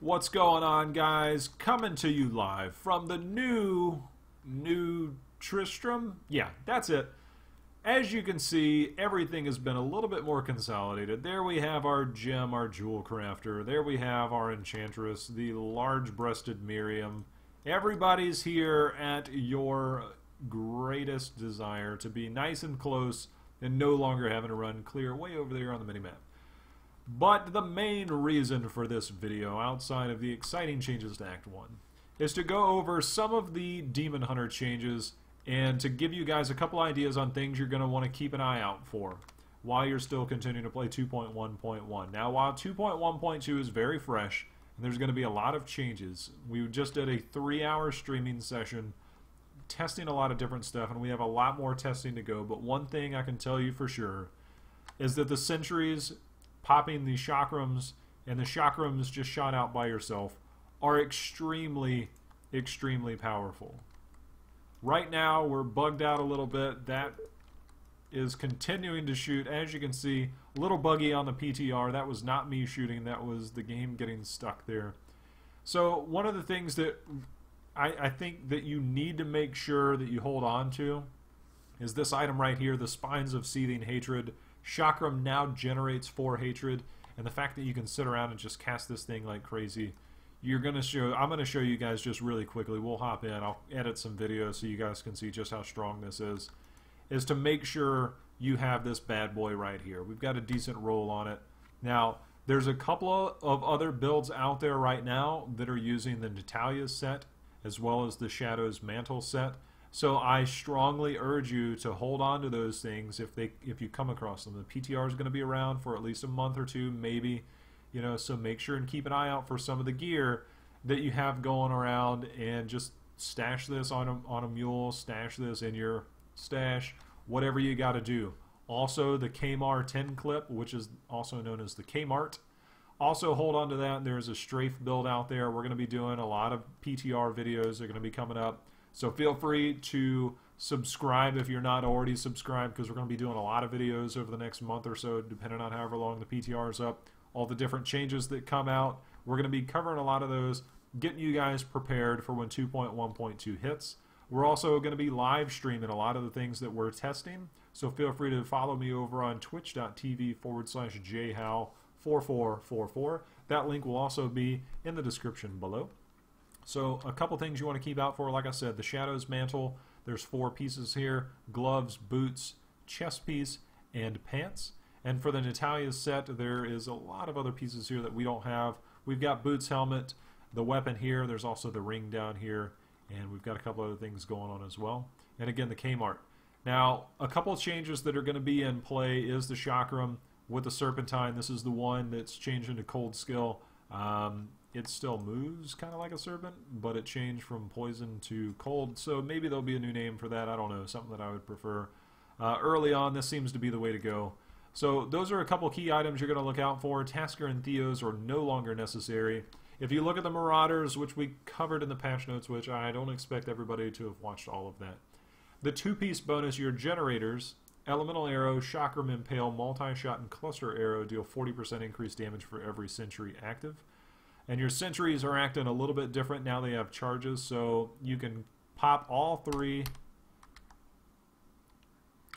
What's going on, guys? Coming to you live from the new Tristram. Yeah, that's it. As you can see, everything has been a little bit more consolidated. There we have our gem, our jewel crafter. There we have our enchantress, the large-breasted Miriam. Everybody's here at your greatest desire to be nice and close and no longer having to run clear way over there on the minimap. But the main reason for this video, outside of the exciting changes to Act 1, is to go over some of the Demon Hunter changes and to give you guys a couple ideas on things you're going to want to keep an eye out for while you're still continuing to play 2.1.1. Now, while 2.1.2 is very fresh, and there's going to be a lot of changes, we just did a 3-hour streaming session testing a lot of different stuff, and we have a lot more testing to go. But one thing I can tell you for sure is that the sentries popping the chakrams and the chakrams just shot out by yourself are extremely powerful. Right now we're bugged out a little bit. That is continuing to shoot. As you can see, a little buggy on the PTR. That was not me shooting, that was the game getting stuck there. So one of the things that I think that you need to make sure that you hold on to is this item right here, the Spines of Seething Hatred. Chakram now generates 4 hatred, and the fact that you can sit around and just cast this thing like crazy, I'm going to show you guys just really quickly. We'll hop in, I'll edit some videos so you guys can see just how strong this is to make sure you have this bad boy right here. We've got a decent roll on it. Now, there's a couple of other builds out there right now that are using the Natalia's set as well as the Shadow's Mantle set. So I strongly urge you to hold on to those things if you come across them. The PTR is going to be around for at least a month or two, maybe, so make sure and keep an eye out for some of the gear that you have going around, and just stash this on a mule, stash this in your stash, whatever you got to do. Also, the Kmar 10 clip, which is also known as the Kmart. Also hold on to that. There's a strafe build out there. We're going to be doing a lot of PTR videos. They're going to be coming up. So feel free to subscribe if you're not already subscribed, because we're going to be doing a lot of videos over the next month or so, depending on however long the PTR is up. All the different changes that come out, we're going to be covering a lot of those, getting you guys prepared for when 2.1.2 hits. We're also going to be live streaming a lot of the things that we're testing, so feel free to follow me over on twitch.tv/jhow4444. That link will also be in the description below. So a couple things you want to keep out for, like I said, the Shadow's Mantle, there's 4 pieces here: gloves, boots, chest piece, and pants. And for the Natalia's set, there is a lot of other pieces here that we don't have. We've got boots, helmet, the weapon here, there's also the ring down here, and we've got a couple other things going on as well. And again, the Kmart. Now, a couple of changes that are going to be in play is the Chakram with the Serpentine. This is the one that's changed into Cold Skill. It still moves kind of like a serpent, but it changed from poison to cold, so maybe there'll be a new name for that. I don't know, something that I would prefer. Early on, this seems to be the way to go. So those are a couple key items you're going to look out for. Tasker and Theos are no longer necessary. If you look at the Marauders, which we covered in the patch notes, which I don't expect everybody to have watched all of that. The 2-piece bonus, your generators, Elemental Arrow, Chakram Impale, Multi-Shot, and Cluster Arrow deal 40% increased damage for every sentry active. And your sentries are acting a little bit different now. They have charges, so you can pop all 3.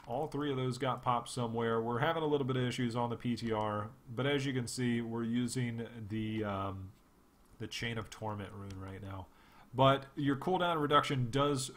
All 3 of those got popped somewhere. We're having a little bit of issues on the PTR, but as you can see, we're using the Chain of Torment rune right now. But your cooldown reduction does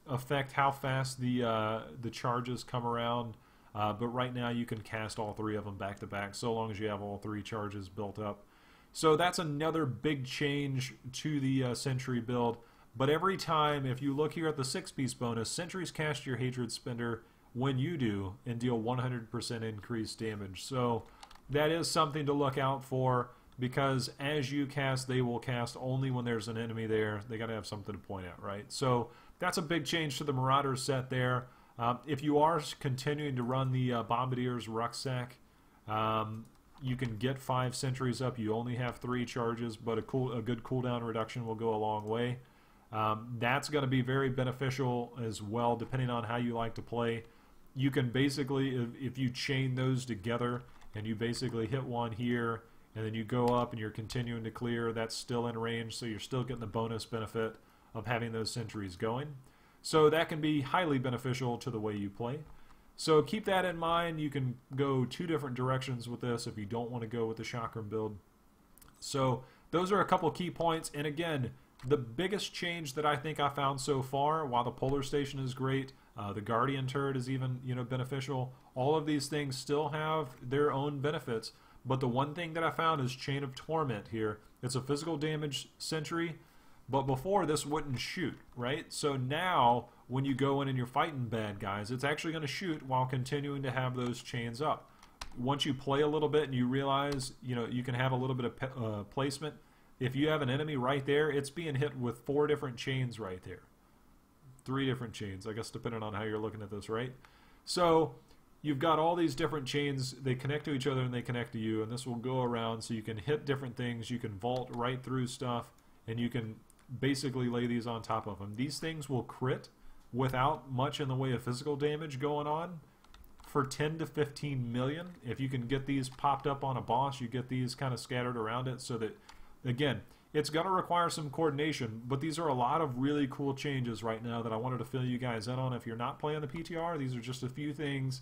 affect how fast the charges come around. But right now, you can cast all 3 of them back to back, so long as you have all 3 charges built up. So that's another big change to the Sentry build. But every time, if you look here at the 6-piece bonus, Sentries cast your Hatred Spender when you do and deal 100% increased damage. So that is something to look out for, because as you cast, they will cast only when there's an enemy there. They got to have something to point at, right? So that's a big change to the Marauder set there. If you are continuing to run the Bombardier's Rucksack, you can get 5 sentries up. You only have 3 charges, but a good cooldown reduction will go a long way. That's going to be very beneficial as well, depending on how you like to play. You can basically, if you chain those together and you basically hit one here and then you go up and you're continuing to clear, that's still in range, so you're still getting the bonus benefit of having those sentries going. So that can be highly beneficial to the way you play. So keep that in mind. You can go two different directions with this if you don't want to go with the chakram build. So those are a couple key points, and again, the biggest change that I think I found so far, while the Polar Station is great, the Guardian turret is even, beneficial. All of these things still have their own benefits, but the one thing that I found is Chain of Torment here. It's a physical damage sentry, but before this wouldn't shoot, right? So now when you go in and you're fighting bad guys, it's actually going to shoot while continuing to have those chains up. Once you play a little bit and you realize, you can have a little bit of placement. If you have an enemy right there, it's being hit with 4 different chains right there. 3 different chains, I guess, depending on how you're looking at this, right? So you've got all these different chains. They connect to each other and they connect to you, and this will go around so you can hit different things. You can vault right through stuff, and you can basically lay these on top of them. These things will crit without much in the way of physical damage going on for 10 to 15 million. If you can get these popped up on a boss, you get these kind of scattered around it, so that, again, it's going to require some coordination, but these are a lot of really cool changes right now that I wanted to fill you guys in on. If you're not playing the PTR, these are just a few things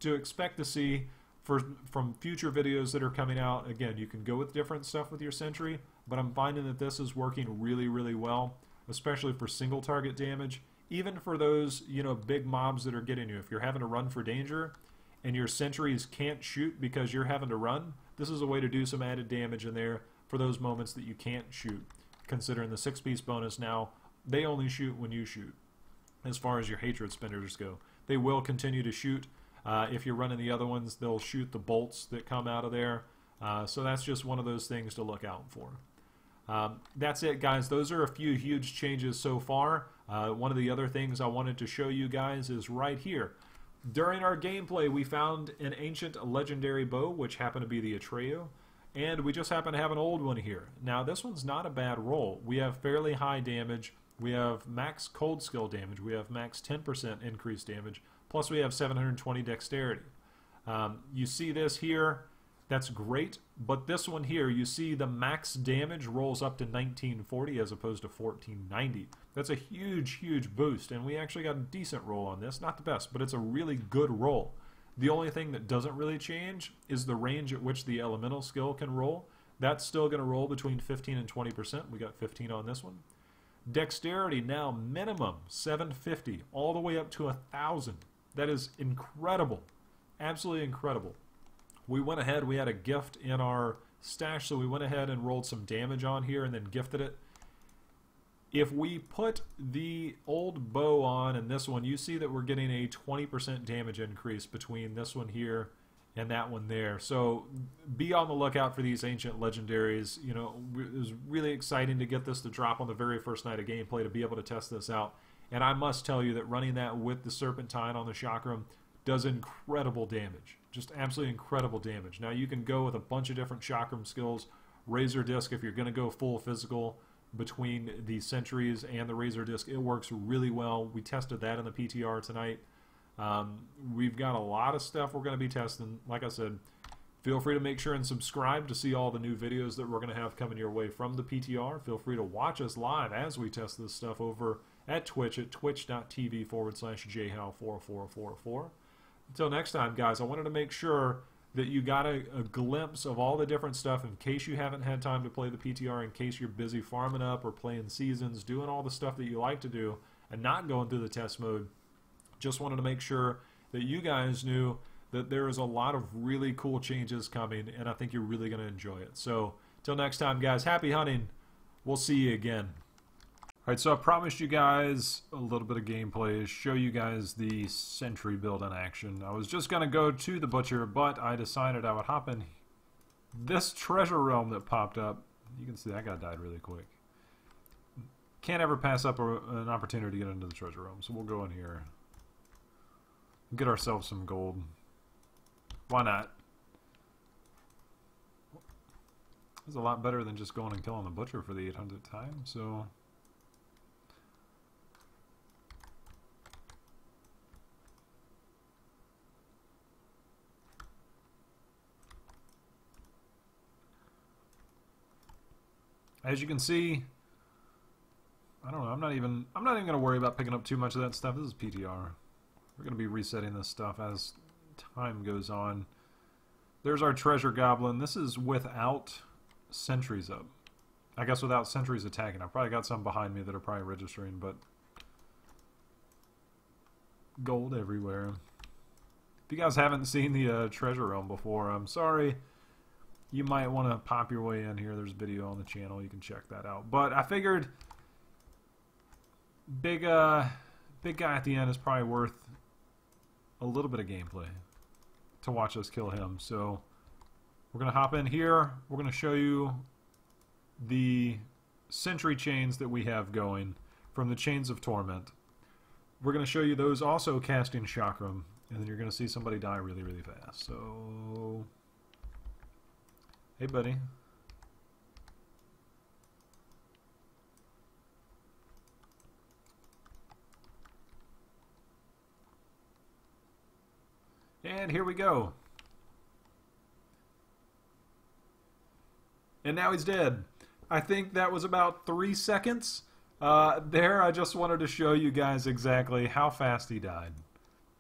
to expect to see from future videos that are coming out. Again, you can go with different stuff with your sentry, but I'm finding that this is working really, really well, especially for single target damage. Even for those, big mobs that are getting you. If you're having to run for danger and your sentries can't shoot because you're having to run, this is a way to do some added damage in there for those moments that you can't shoot. Considering the 6-piece bonus now, they only shoot when you shoot. As far as your hatred spenders go, they will continue to shoot. If you're running the other ones, they'll shoot the bolts that come out of there. So that's just one of those things to look out for. That's it, guys. Those are a few huge changes so far. One of the other things I wanted to show you guys is right here. During our gameplay, we found an ancient legendary bow, which happened to be the Atreyu, and we just happen to have an old one here. Now, this one's not a bad roll. We have fairly high damage. We have max cold skill damage. We have max 10% increased damage. Plus, we have 720 dexterity. You see this here. That's great, but this one here, you see the max damage rolls up to 1940 as opposed to 1490. That's a huge, huge boost, and we actually got a decent roll on this. Not the best, but it's a really good roll. The only thing that doesn't really change is the range at which the elemental skill can roll. That's still going to roll between 15 and 20%. We got 15 on this one. Dexterity now minimum 750, all the way up to 1,000. That is incredible. Absolutely incredible. We went ahead, we had a gift in our stash, so we went ahead and rolled some damage on here and then gifted it. If we put the old bow on and this one, you see that we're getting a 20% damage increase between this one here and that one there. So be on the lookout for these ancient legendaries. It was really exciting to get this to drop on the very first night of gameplay, to be able to test this out. And I must tell you that running that with the Serpentine on the Chakram does incredible damage. Just absolutely incredible damage. Now you can go with a bunch of different Chakram skills. Razor Disc, if you're going to go full physical between the sentries and the Razor Disc, it works really well. We tested that in the PTR tonight. We've got a lot of stuff we're going to be testing. Like I said, feel free to make sure and subscribe to see all the new videos that we're going to have coming your way from the PTR. Feel free to watch us live as we test this stuff over at Twitch at twitch.tv/jhow4444. Until next time, guys, I wanted to make sure that you got a glimpse of all the different stuff in case you haven't had time to play the PTR, in case you're busy farming up or playing seasons, doing all the stuff that you like to do and not going through the test mode. Just wanted to make sure that you guys knew that there is a lot of really cool changes coming, and I think you're really going to enjoy it. So, till next time, guys, happy hunting. We'll see you again. Alright, so I promised you guys a little bit of gameplay, show you guys the sentry build in action. I was just going to go to the butcher, but I decided I would hop in this treasure realm that popped up. You can see that guy died really quick. Can't ever pass up an opportunity to get into the treasure realm, so we'll go in here. Get ourselves some gold. Why not? It's a lot better than just going and killing the butcher for the 800th time, so... As you can see, I don't know. I'm not even going to worry about picking up too much of that stuff. This is PTR. We're going to be resetting this stuff as time goes on. There's our treasure goblin. This is without sentries up. I guess without sentries attacking. I've probably got some behind me that are probably registering, but gold everywhere. If you guys haven't seen the treasure realm before, I'm sorry. You might want to pop your way in here. There's a video on the channel. You can check that out. But I figured big guy at the end is probably worth a little bit of gameplay to watch us kill him. So we're going to hop in here. We're going to show you the sentry chains that we have going from the Chains of Torment. We're going to show you those also casting chakram, and then you're going to see somebody die really, really fast. So, hey, buddy. And here we go. And now he's dead. I think that was about 3 seconds. There, I just wanted to show you guys exactly how fast he died.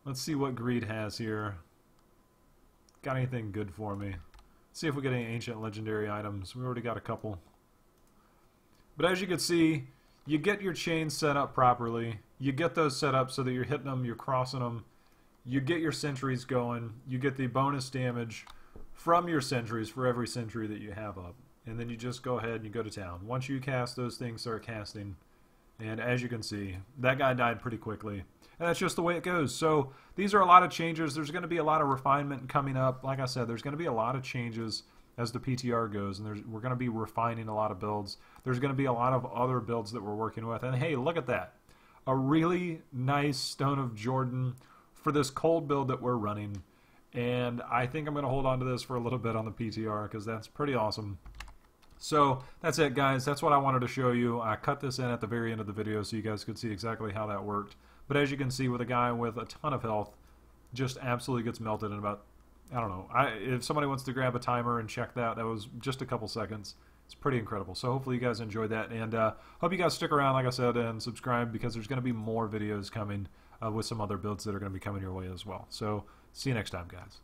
Let's see what Greed has here. Got anything good for me? Let's see if we get any ancient legendary items. We already got a couple. But as you can see, you get your chains set up properly. You get those set up so that you're hitting them, you're crossing them. You get your sentries going. You get the bonus damage from your sentries for every sentry that you have up. And then you just go ahead and you go to town. Once you cast, those things start casting. And as you can see, that guy died pretty quickly. And that's just the way it goes. So these are a lot of changes. There's going to be a lot of refinement coming up. Like I said, there's going to be a lot of changes as the PTR goes. And we're going to be refining a lot of builds. There's going to be a lot of other builds that we're working with. And hey, look at that. A really nice Stone of Jordan for this cold build that we're running. And I think I'm going to hold on to this for a little bit on the PTR because that's pretty awesome. So that's it, guys. That's what I wanted to show you. I cut this in at the very end of the video so you guys could see exactly how that worked. But as you can see, with a guy with a ton of health, just absolutely gets melted in about, I don't know. If somebody wants to grab a timer and check that, that was just a couple seconds. It's pretty incredible. So hopefully you guys enjoyed that. And hope you guys stick around, like I said, and subscribe because there's going to be more videos coming with some other builds that are going to be coming your way as well. So see you next time, guys.